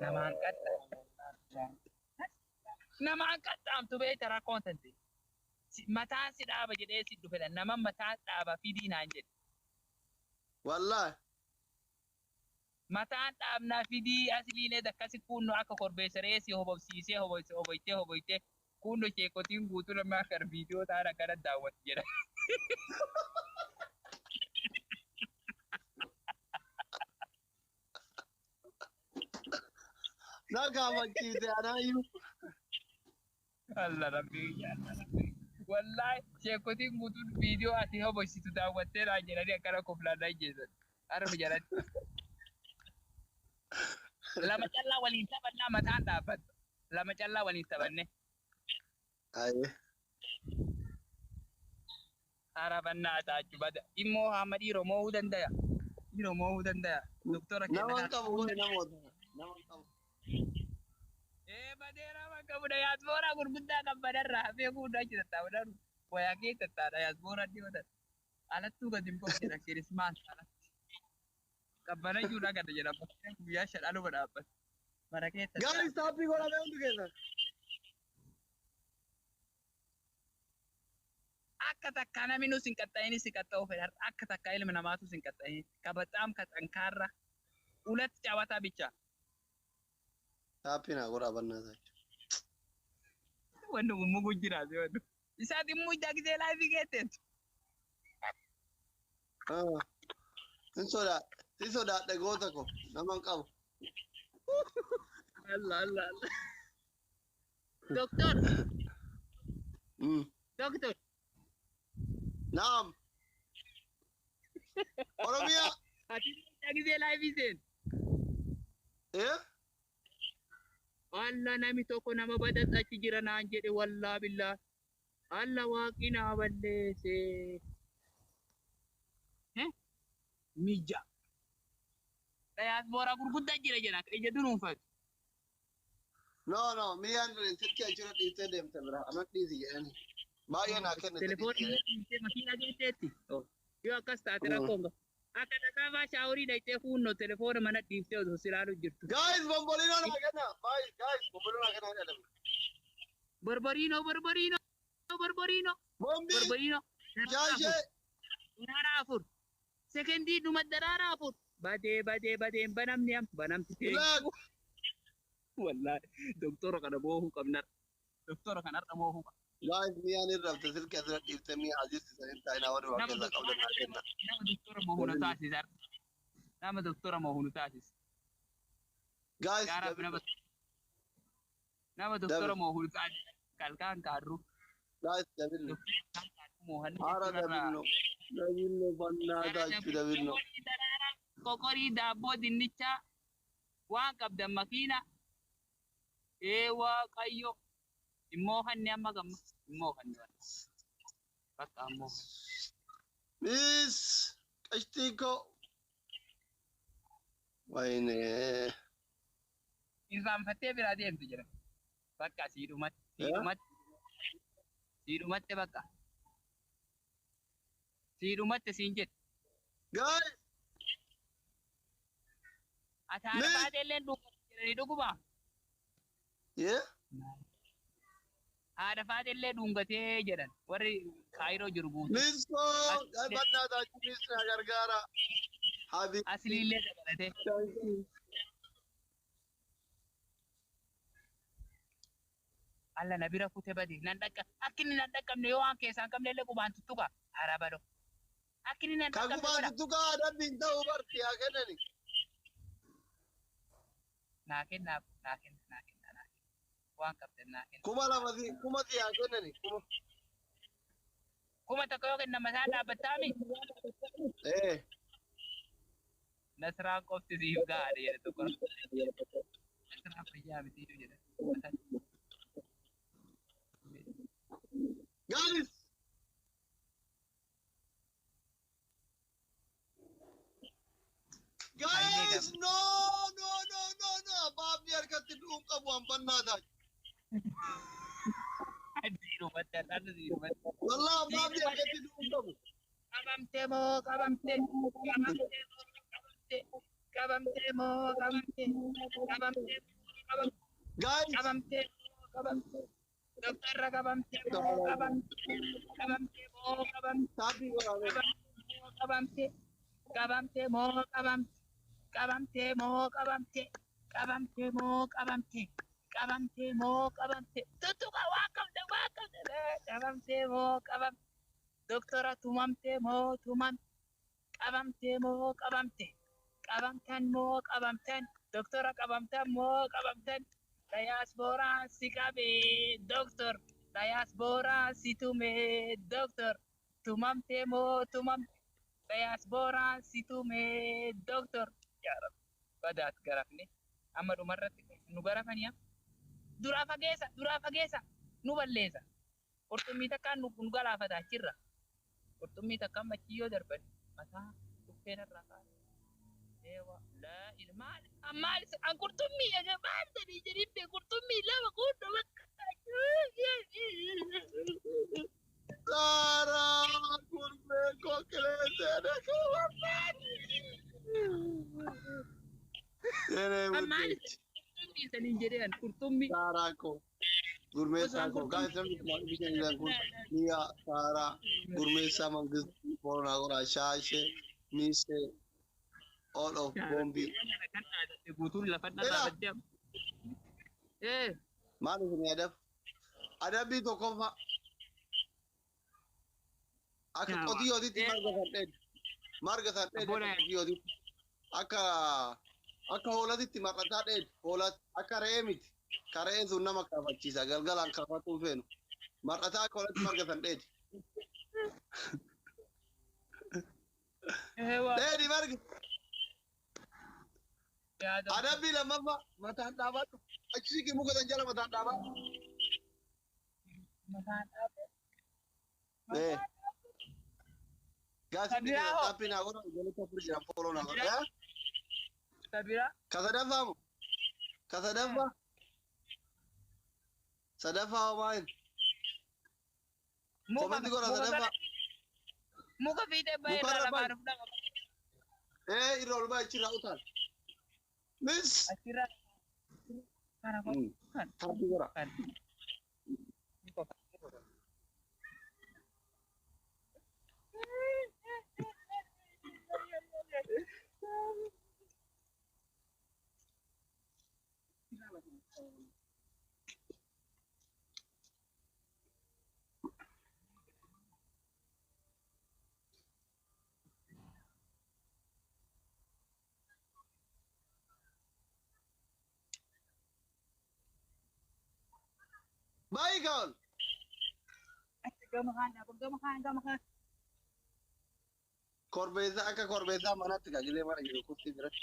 Namaan qaxxaamtu. Namaan qaxxaamtu beektaa rakkoontante. Mataan si dhaaba jedhee si dhufedha. Nama mataan dhaaba fidii naan jedhe. Wallahi. Mataan dhaabnaa fidii asliilee akkasi kunno akka korbeessa reessi hobobsiisee hoboytee kunno sheekotiin guutuu nama akka viidiyoo ta'an akkana daawwatu jedha. Nagaa machiise anaayyuu. Allah rabbii Allah rabbii. Wallahi sheekotiin guutuun viidiyoo ati hoboysitu daawwattee naan jedhanii akkana koflaadhaa jeesan. Harmi jalatti. Lama callaa waliin taphannaa mataan dhaabbata. Lama callaa waliin taphanne. Aye. Harabannaa taachuu bada. Immoo hamma dhiiroo mo'uu danda'a. Dhiiroo mo'uu danda'a. Doktora Nama qabu kun namoota. Nama qabu. Badeera bakka buda yaasbooraa gurguddaa qabbadarraa hafee fuudhaa jira taa'uudhaan wayaa kee tattaadha yaasbooraa dhiyootan. Alattuu gadi hin boqjedha kirismaas alatti. Qabbana juudhaa gada jedha bakkeen guyyaa shadhaluma dhaabbata. Mara kee tattaadha. Gaarii staappii godhamee hundi keessa. Akka takkaa namni nus hin qaxxa'inis si qaxxa'uu fedha. Akka takkaa ilma namaatu si hin qaxxa'in. Kabaxaam ka xankaarra. Ulatti cawataa bicha. Staappii naa godhaa bannaa taa'e. Wanni gummu gujjiraate wanni. Isaati immoo jagisee laafii geetteetu. Si sodaadhe goota ko nama hin qabu. Allah. Doktor. Doktor. Naam. Oromiyaa. Ati jagisee laafii seen. Allah nami tokko nama badata achi jira naan jedhe wallaa billaa. Allah waaqni naa balleesse. Mija. Dhayaas booraa gurguddaa jira jedha ija dunuunfatu. No, miyyaan birin silkii achirra dhiistee deemte bira. Amat dhiisi jedhani. Baay'ee naa kenne. Telefoonii dhiistee makiina geesseetti. Yoo akkas taate rakkoon akka dhaqaabaa shaaworii dhaqxee fuunnoo telefoona mana dhiiftee osoo silaalu jirtu. Guys, bombolino naa kenna. Guys, bombolino naa kenna jedhama. Barbarino. Bombi. Barbarino. Jaashee. Daraara afur. Sekendii dhuma daraara afur. Badee banamti ta'e. Wallahi doktora kana boohuu qabnar. Doktora kana har'a boohuu qabna. Guys, miyyaan irrabte silkii asirra dhiiftee mi'a ajjeessisan hin taa'in awwan waa keessa qabdan naa kenna. Nama doktora boohuu taasisa. Nama doktora boohuu taasisa. Guys, nama doktora boohuu taasisa. Kalkaan kaarru. guys, dabilno. Haara dabilno. Dabilno fannaa taachuu dabilno. Kokorii daabboo dinnichaa waan qabdan makiina. Waaqayyo. Immoo hanni amma gamma. Immoo hanni bakka ammoo. Miss Qashtiiko. Wayne. Irraanfattee biraa deemtu jira. Bakka siidhumatti bakka. Siidhumatti siin jedhe. Guys. Ati haadha faateellee jiranii dhuguma. Yeah. Haadha faateellee dhungatee jedhan warri kaayiroo jiru guutuu. Misko bannaa taachuu misna gargaara. Habi. Asliillee dabalatee. Allah na bira kutee badi nan dhaqqa akkinni nan dhaqqabne yoo waan keessaan qabnellee qubaan tuttuqa hara bado. Akkinni nan dhaqqabne Kagubaan tuttuqa dabbiin ta'uu barti haa kennani. Naa kenna. Waan qabdan naa kenna. Kuma si haa kennani. Kuma tokko yoo kenna mataa dhaabbattaami. Nasraan qofti siif gaadha jedhe tokko. Nasraan fayyaa miti jedhe. Guys. Guys, no. Baabni harkatti du'uun qabu hanfannaa taa'e. Wallah baabni harkatti du'uun qabu. Qabamtee. Qabamtee moo qabamtee? Qabamtee moo qabamtee? Guys, Qabamtee moo qabamtee? Doktorra qabamtee moo qabamtee? Qabamtee moo qabamtee? sabi warabe. Qabamtee qabamtee moo qabamtee? Qabamtee moo qabamtee? Qabamtee moo qabamtee? Qabamtee moo qabamtee? Tuttuqa waa qabda waa qabda. Qabamtee moo qabamtee? Doktora tumamtee moo tumamtee? Qabamtee moo qabamtee? Qabamtan moo qabamtan? Doktora qabamtan moo qabamtan? Diasporaan si qabee doktor. Diasporaan si tumee doktor. Tumamtee moo tumamtee? Diasporaan si tumee doktor. Yaa Rabbi badaat garafne amma dhumarratti nu garafanii duraa fageessa nu balleessa. Qurxummii takkaan nu galaafata achirra. Qurxummii takkaan machiyyoo darban mataa dhukkeen irraa kaa'e. Eewa laa ilmaan ammaal an qurxummii egaa maal sadii jedhibbe qurxummii lama kuutu bakka. Sara, kurbe kokle sene kawan. Sene Ammaal qurxummii saniin jedhee qurxummii. Sara ko. Gurmesa ko. Guys, I'm bishan ilan kun. Nia Sara, gurmesa mangis porna gora shashe, mise all of bombi. Guutuun lafa dhaabbattee. Maal ni adab to kofa. Akka qotiyooti marga san dheed qotiyooti akka hoolatitti mar'ataa dheed hoolat akka re'ee miti ka re'een sun nama kaafachiisa galgalaan kaafatuu feenu mar'ataa akka hoolatti marga san dheed dheedi margi adabbii lammaffaa mataan dhaabadhu achi siqi muka san jala mataan dhaabadhu. Guys, ini tapi nak orang jadi tak pergi dalam follow nak ya. Sabira. Kasa dafa main. Komen di kau kasa dafa. Muka video bayar dalam baru dah. Irol bay cira utan. Miss. Cira. Karena kan. Tapi kau. Baik kawan. Gamakan. Korbeza mana tiga gile mana gitu kursi berat.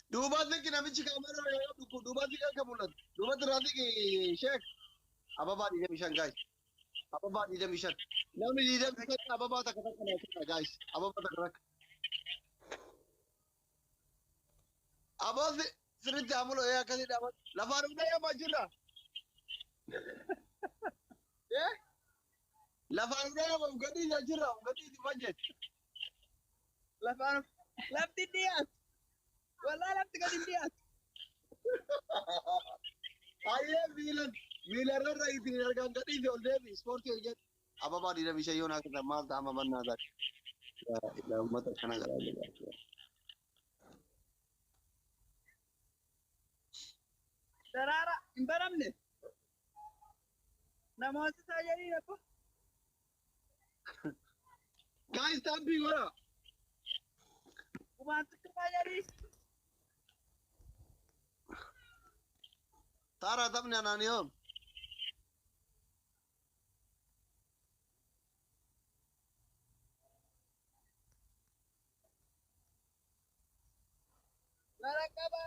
Duba zaki namichi kamera ya duku duba zaki kamulat. Duba terasi ki Sheikh. Apa di demishan guys? Apa di demishan? Namun di demishan apa tak kata guys? Apa tak kata? Apa sering jamulo ya kasih dapat. Lafar udah ya majura. Ya? Lafar udah ya gadi jajira gadi di budget. Lafti dia. Wala lafti gadi dia. Aye Milan ra itu harga gadi di oldebi sport ya. Apa di demishan yo nak kita mal sama banna dak. Ya, ila mata kana gara. Darara imbaramne. Namoota tajaajila apa? Guys, tapi gora. Umat tajaajila. Tara tapnya nani om. Larakaba.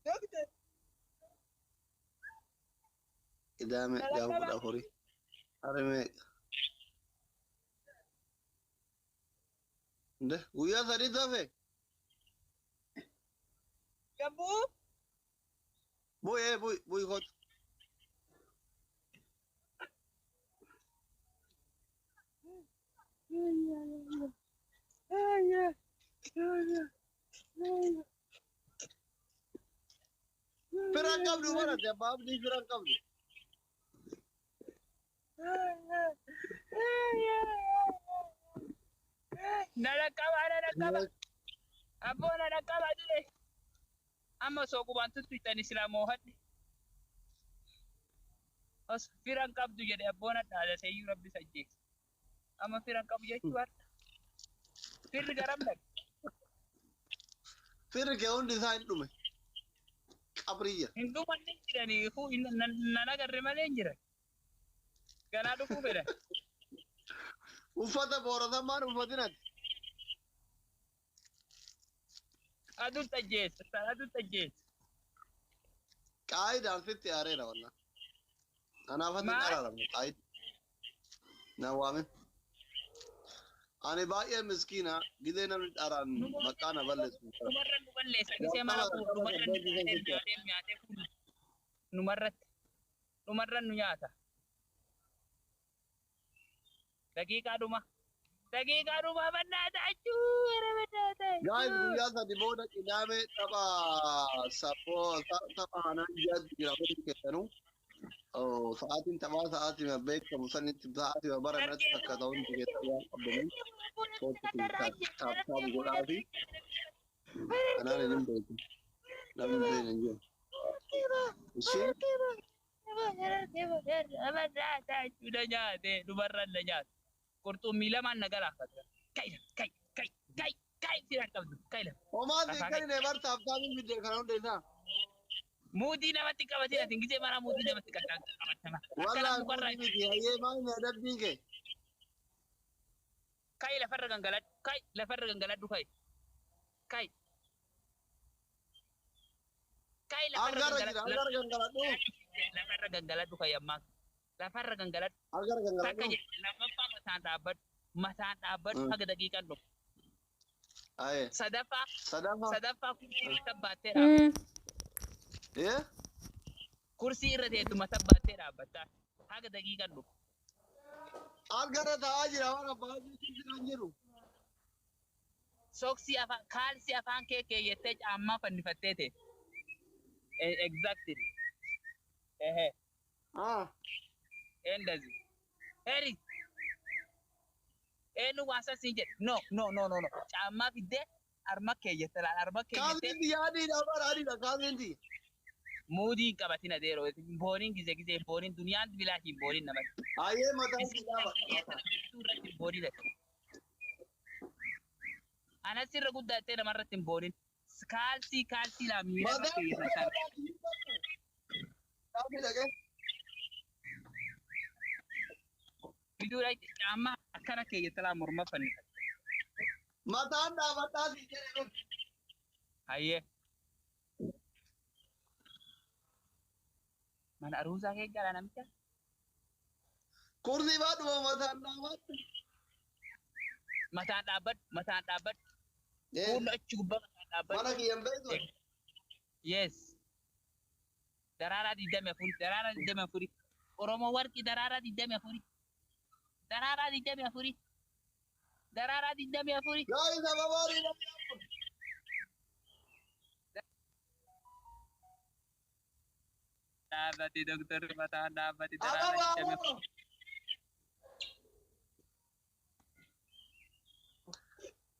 Dokter. Idame jauh pada hori. Areme. Nde, uya tadi tu apa? Kamu? Buy hot. Firan qabdu mana jabab di firan qabdu. Nalakaba. Abo nalakaba dile. Amma so kubantu tuitani Islamoo hadde. Os firan qabdu jedhe abboona dhaadate iyyuu rabbi sajjeesse. Amma firan qabu jechuu har'a. Firri garam dhaqe. Firri kee hundi isaa hin dhume. Qabriyya. Hin dhumanne jiranii nan agarre malee hin jiran. Ganaa dhufuu fedhan. Uffata booratamaan uffatinati. Aduun tajjeessa. Aduun tajjeessa. Qaayidaan sitti aareera wallah. Kanaafatti hin araaramne qaayid. Na waamin. Ani baay'ee miskiina gidee namni dharaan maqaa na balleessu. Numarra nu balleessa. Gisee mara kuuru. Numarra nyaatee fuudhu. Numarra nu nyaata. Daqiiqaadhuma bannaata achuu. Guys, guyyaa sadi booda qidaamee tapha hanaan jiraatu jira godin keessanuu. Sa'aatiin taphaa sa'aatii beekamu sanitti sa'aatii bara manatti akka ta'uun keessaa waan qabdanii taaptaabu godhaa fi kanaan hin beeku. Namni beeku hin jiru. Isheen dubarran na nyaate. Qurxummii lamaan na galaafata. Kai firan qabdu. homaati kan inni bartaaf taa'anii miidhee kana hunda isaa. Muutii namatti qabatee ati gisee mara muutii namatti qabatama. Wallaan muutii miti hayyee maal adabbiin kee. Kai lafarra gangaladhu kai. Algarra gangaladhu. Lafarra gangaladhu kai ammaa. Lafarra gangaladhu. Algarra gangaladhu. Takka jedhe lammaffaa mataan dhaabbadhu haga daqiiqaan dhufu. Aye. Sadaffaa kursii tabbattee dhaabbata. Kursii irra teessuma tabbattee dhaabbata haga daqiiqaan dhufu. Algarra taa'aa jira waan abbaa jiran jiru. Soksii kaalsii afaan kee keeyyattee caammaa fannifattee ta'e. Exactly. Endasi. Heri. Enu wasa sinje. No. Caammaa fiddee harma keeyyatte laal harma keeyyatte. Kaasinti yaadiidha bara adiidha kaasinti. Muudii qabatina deeroo. Booniin gisee booniin duniyaan bilaatiin booniin namatti. Ayyee mataan siidhaa Suurratti boonii ta'e. Anas irra guddattee namarratti hin boonin. Kaalsii laa miira keeyyatan. Biduudha caammaa akkana keeyyata laa morma fannifate. Mataan dhaabadhaa si jedhe. Hayyee. Mana aruusaa kee gara namicha. Kursii baadhuma mataan dhaabadhu. Mataan dhaabbadhu. Fuula achi gubbaa mataan dhaabbadhu. Mana kiyyan beektu. Yes. Daraaraa 24. Oromoo warqii daraaraa 24. Daraaraa 24. Gaa'ii sababoonni namni dhaabbate doktorri mataan dhaabbate daraaraa 24.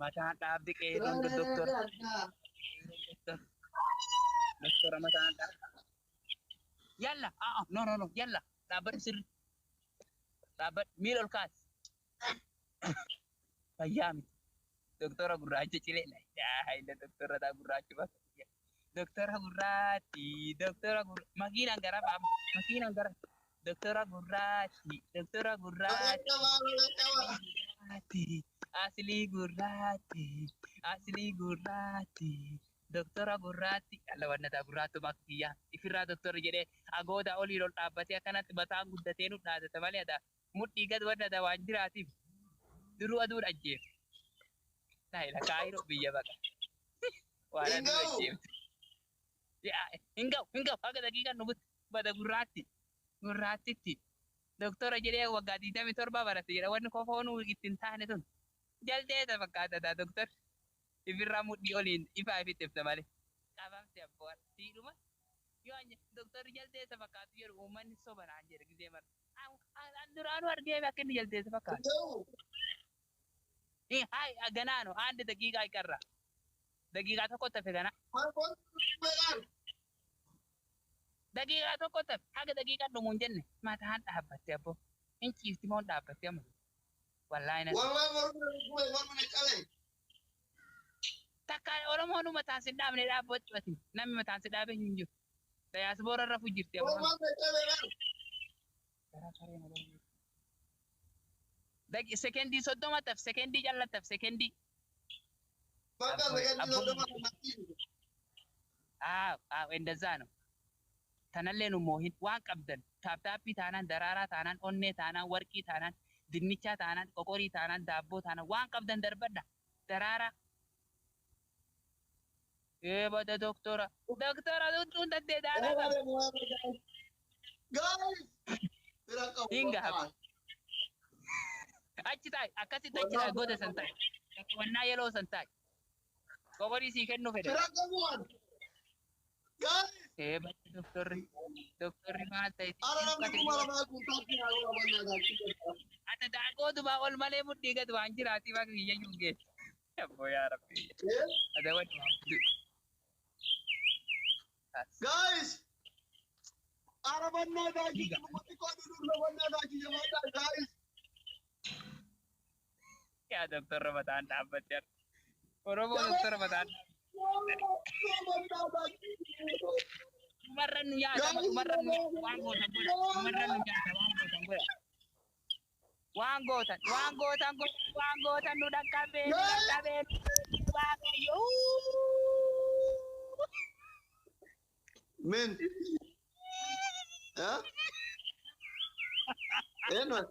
Mataan dhaabdi qeeruun doktora mataan dhaabdi. Yalla, no, yalla, dhaabbadhu sirri. Dhaabbadhu miila ol kaasi. Fayyaa miti. Doktora gurraacha cilee la doktora taa gurraacha bakka. Doktora gurraati, makiinaan gara baama, makiinaan gara. Doktora gurraati. Asli gurraati. Doktora gurraati. Alla wannataa gurraattu makiyyaa. Ifirraa doktorri jedhee agoota olii ol dhaabbatee akkanatti mataan guddatee nu dhaadata malee ata mudhii gad wannataa waan jiraatiif duruu aduun ajjeef. Taa'ila kaayiroo biyya baqa. Waan aduu ajjeefte. Hinga haga daqiiqaa nubutti bada gurraattitti. Doktora jedhee waggaa 27 barate jedha wanni kofoonuu ittiin taane sun. Jaldeessa fakkaata doktor. Ifirraa mudhii oliin ifaa ifitti ibsa malee. Qabamte abboo siidhuma. Yoo doktorri jaldeessa fakkaatu jedhu uummanni soba naan jedhe gisee mara. An duraanuu argee akka inni jaldeessa fakkaatu. Hai ganaano ande daqiiqaa iqarra. Daqiiqaa tokko tafe gana. Daqiiqaa tokko tafe haga daqiiqaa dhumuun jenne mataan dhaabbatte abboo. Hin ciifti moo dhaabbatte amma. Wallaahi na. Takka Oromoon mataan si dhaabne dhaabbachuu namni mataan si dhaabe hin jiru. Diaspora irra fujjirti abboo. Sekendii 30 taf sekendii jallataf sekendii. እንደዛ ነው። ተነሌ ነው ሞሂን ዋን ቀብደን ታፕታፒ ታናን ደራራ ታናን ኦኔ ታናን ወርቂ ታናን ድንቻ ታናን ቆቆሪ ታናን ዳቦ ታናን ዋን ቀብደን ደርበዳ ደራራ በደ ዶክተራ ዱን ደዴ ዳራ hinga achitai akasi tachitai gode santai wanna yelo santai kokori si kenno fede doktor mata iti ata da godu ba ol male muddi gadu anjirati ba kiya yuge abbo ya rabbi ada wadi guys Arabanna daji mati ko Arabanna daji jamaah guys ya dokter Ramadan dapat ya Oromo dokter Ramadan Umarran ya umarran wango tambura umarran ya wango tan udah kabe yo men Hah? Enak.